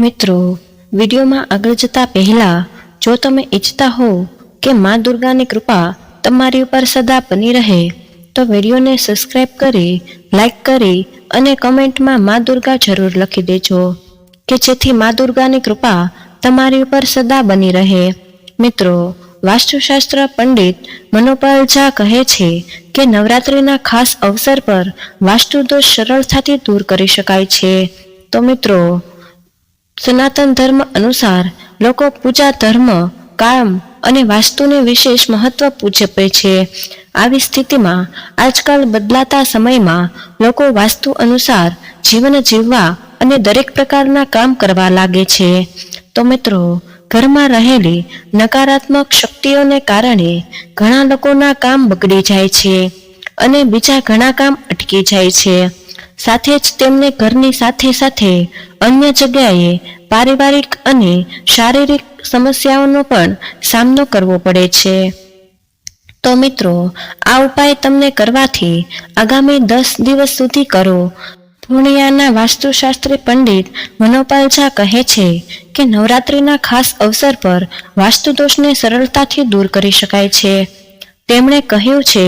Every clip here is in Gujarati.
મિત્રો, વિડીયોમાં આગળ જતા પહેલા જો તમે ઈચ્છતા હો કે માં દુર્ગાની કૃપા તમારી ઉપર સદા બની રહે તો વિડીયોને સબસ્ક્રાઇબ કરી, લાઈક કરી અને કમેન્ટમાં માં દુર્ગા જરૂર લખી દેજો કે જેથી માં દુર્ગાની કૃપા તમારી ઉપર સદા બની રહે। મિત્રો, વાસ્તુશાસ્ત્ર પંડિત મનોપાલ ઝા કહે છે કે નવરાત્રિના ખાસ અવસર પર વાસ્તુ દોષ સરળતાથી દૂર કરી શકાય છે। તો મિત્રો, સનાતન ધર્મ અનુસાર લોકો પૂજા ધર્મ, કામ અને વાસ્તુને વિશેષ મહત્વ આપે છે। આવી સ્થિતિમાં આજકાલ બદલાતા સમયમાં લોકો વાસ્તુ અનુસાર જીવન જીવવા અને દરેક પ્રકારના કામ કરવા લાગે છે। તો મિત્રો, ઘરમાં રહેલી નકારાત્મક શક્તિઓને કારણે ઘણા લોકોના કામ બગડી જાય છે અને બીજા ઘણા કામ અટકી જાય છે। સાથે જ તેમને ઘરની સાથે સાથે અન્ય જગ્યાએ પારિવારિક અને શારીરિક સમસ્યાઓનો પણ સામનો કરવો પડે છે। તો મિત્રો, આ ઉપાય તમને કરવાથી આગામી 10 દિવસ સુધી કરો। પૂર્ણિયાના વાસ્તુશાસ્ત્રી પંડિત મનોપાલ ઝા કહે છે કે નવરાત્રિના ખાસ અવસર પર વાસ્તુ દોષને સરળતાથી દૂર કરી શકાય છે। તેમણે કહ્યું છે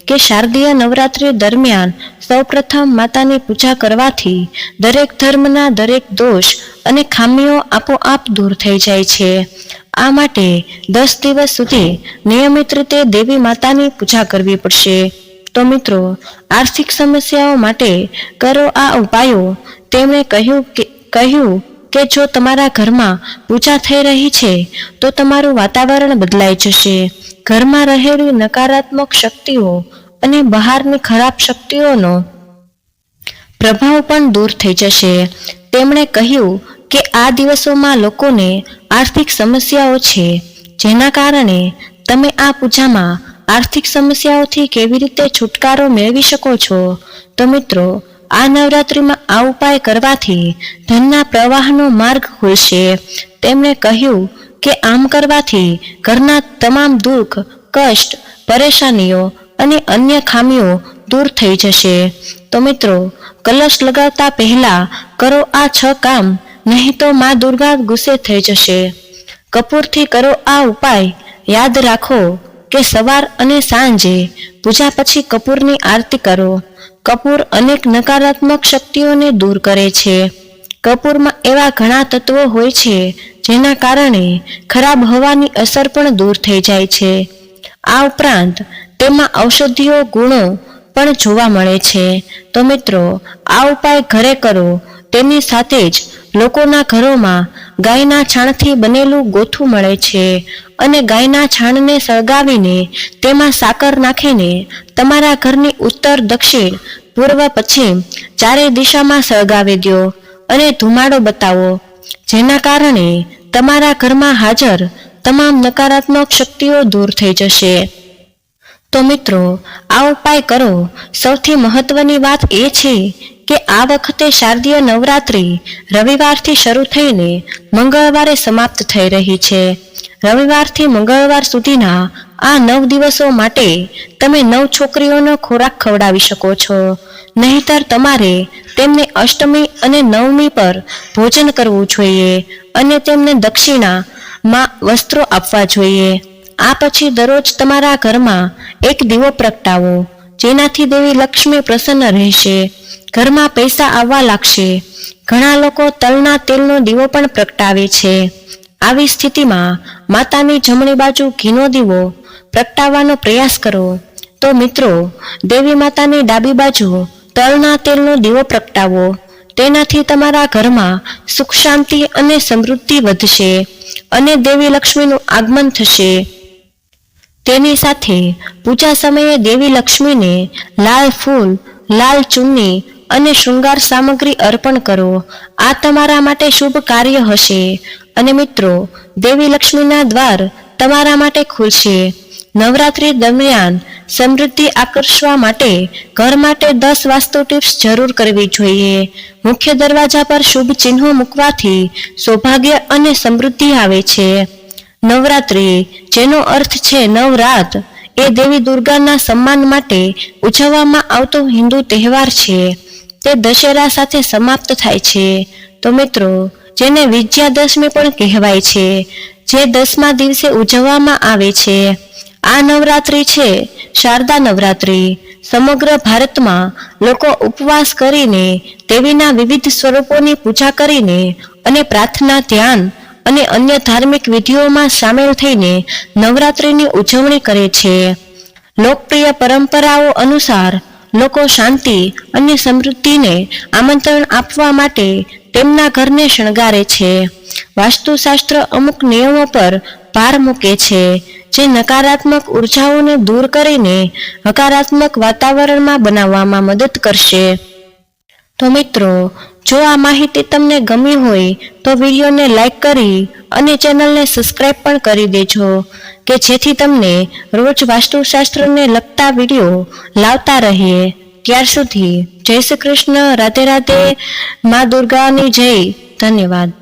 કે શારદીય નવરાત્રિ દરમિયાન સૌપ્રથમ માતાની પૂજા કરવાથી દરેક ધર્મના દરેક દોષ અને ખામીઓ આપોઆપ દૂર થઈ જાય છે। આ માટે 10 દિવસ સુધી નિયમિત રીતે દેવી માતાની પૂજા કરવી પડશે। તો મિત્રો, આર્થિક સમસ્યાઓ માટે કરો આ ઉપાયો। તેમણે કહ્યું કે જો તમારા ઘરમાં પૂજા થઈ રહી છે તો તમારું વાતાવરણ બદલાઈ જશે, ઘરમાં રહેલી નકારાત્મક શક્તિઓ અને બહારની ખરાબ શક્તિઓનો પ્રભાવ પણ દૂર થઈ જશે। તેમણે કહ્યું કે આ દિવસોમાં લોકોને આર્થિક સમસ્યાઓ છે, જેના કારણે તમે આ પૂજામાં આર્થિક સમસ્યાઓથી કેવી રીતે છુટકારો મેળવી શકો છો। તો મિત્રો, આ નવરાત્રિમાં આ ઉપાય કરવાથી ધનના પ્રવાહનો માર્ગ ખુલશે। તેમણે કહ્યું કે આમ કરવાથી ઘરના તમામ દુઃખ, કષ્ટ, પરેશાનીઓ અને અન્ય ખામીઓ દૂર થઈ જશે। તો મિત્રો, કલશ લગાવતા પહેલા કરો આ 6 કામ, નહીં તો માં દુર્ગા ગુસ્સે થઈ જશે। કપૂરથી કરો આ ઉપાય। યાદ રાખો કે સવાર અને સાંજે પૂજા પછી કપૂરની આરતી કરો। કપૂર અનેક નકારાત્મક શક્તિઓને દૂર કરે છે। કપૂરમાં એવા ઘણા તત્વો હોય છે જેના કારણે ખરાબ હવાની અસર પણ દૂર થઈ જાય છે। આ ઉપરાંત તેમાં ઔષધીય ગુણો પણ જોવા મળે છે। તો મિત્રો, આ ઉપાય ઘરે કરો। તેની સાથે જ લોકોના ઘરોમાં ગાયના છાણથી બનેલું ગોથું મળે છે અને ગાયના છાણને સળગાવીને તેમાં સાકર નાખીને તમારા ઘરની ઉત્તર, દક્ષિણ, પૂર્વ, પશ્ચિમ ચારેય દિશામાં સળગાવી દો અને ધુમાડો બતાવો, જેના કારણે તમારા ઘરમાં હાજર તમામ નકારાત્મક શક્તિઓ દૂર થઈ જશે। તો મિત્રો, આ ઉપાય કરો। સૌથી મહત્વની વાત એ છે કે આ વખતે શારદીય નવરાત્રિ રવિવારથી શરૂ થઈને મંગળવારે સમાપ્ત થઈ રહી છે। રવિવારથી મંગળવાર સુધીના આ 9 દિવસો માટે તમે 9 છોકરીઓનો ખોરાક ખવડાવી શકો છો, નહીંતર તમારે તેમને અષ્ટમી અને નવમી પર ભોજન કરવું જોઈએ અને તેમને દક્ષિણામાં વસ્ત્રો આપવા જોઈએ। આ પછી દરરોજ તમારા ઘરમાં એક દીવો પ્રગટાવો, જેનાથી દેવી લક્ષ્મી પ્રસન્ન રહેશે, ઘરમાં પૈસા આવવા લાગશે। ઘણા લોકો તલના તેલનો દીવો પણ પ્રગટાવે છે। આવી સ્થિતિમાં માતાની જમણી બાજુ ઘીનો દીવો પ્રગટાવવાનો પ્રયાસ કરો। તો મિત્રો, દેવી માતાની ડાબી બાજુ તલના તેલનો દીવો પ્રગટાવો। તેનાથી તમારા ઘરમાં સુખ, શાંતિ અને સમૃદ્ધિ વધશે અને દેવી લક્ષ્મીનું આગમન થશે। તેની સાથે પૂજા સમયે દેવી લક્ષ્મીને લાલ ફૂલ, લાલ ચુન્ની અને શૃંગાર સામગ્રી અર્પણ કરો। આ તમારા માટે શુભ કાર્ય હશે અને મિત્રો, દેવી લક્ષ્મીના દ્વાર તમારા માટે ખુલશે। નવરાત્રિ દરમિયાન સમૃદ્ધિ આકર્ષવા માટે ઘર માટે 10 વાસ્તુ ટિપ્સ જરૂર કરવી જોઈએ। મુખ્ય દરવાજા પર શુભ ચિહ્નો મૂકવાથી સૌભાગ્ય અને સમૃદ્ધિ આવે છે। નવરાત્રિ, જેનો અર્થ છે 9 રાત, એ દેવી દુર્ગાના સન્માન માટે ઉજવવામાં આવતો હિન્દુ તહેવાર છે। તે દશેરા સાથે સમાપ્ત થાય છે। તો મિત્રો, જેને વિજયાદશમી પણ કહેવાય છે, જે 10મા દિવસે ઉજવવામાં આવે છે. આ નવરાત્રિ છે શારદા નવરાત્રિ. સમગ્ર ભારતમાં લોકો ઉપવાસ કરીને દેવીના વિવિધ સ્વરૂપોની પૂજા કરીને અને પ્રાર્થના, ધ્યાન અને અન્ય ધાર્મિક વિધિઓમાં સામેલ થઈને નવરાત્રિની ઉજવણી કરે છે. લોકપ્રિય પરંપરાઓ અનુસાર લોકો શાંતિ અને સમૃદ્ધિને આમંત્રણ આપવા માટે તેમના ઘરને શણગારે છે. વાસ્તુશાસ્ત્ર અમુક નિયમો પર ભાર મૂકે છે, જે નકારાત્મક ઉર્જાઓને દૂર કરીને હકારાત્મક વાતાવરણમાં બનાવવામાં મદદ કરશે. તો મિત્રો, જો આ માહિતી તમને ગમી હોય તો વિડીયોને લાઈક કરી અને ચેનલને સબસ્ક્રાઈબ પણ કરી દેજો, કે જેથી તમને રોજ વાસ્તુશાસ્ત્રને લગતા વિડીયો લાવતા રહીએ. ત્યાર સુધી જય શ્રી કૃષ્ણ, રાધે રાધે, મા દુર્ગાની જય. ધન્યવાદ.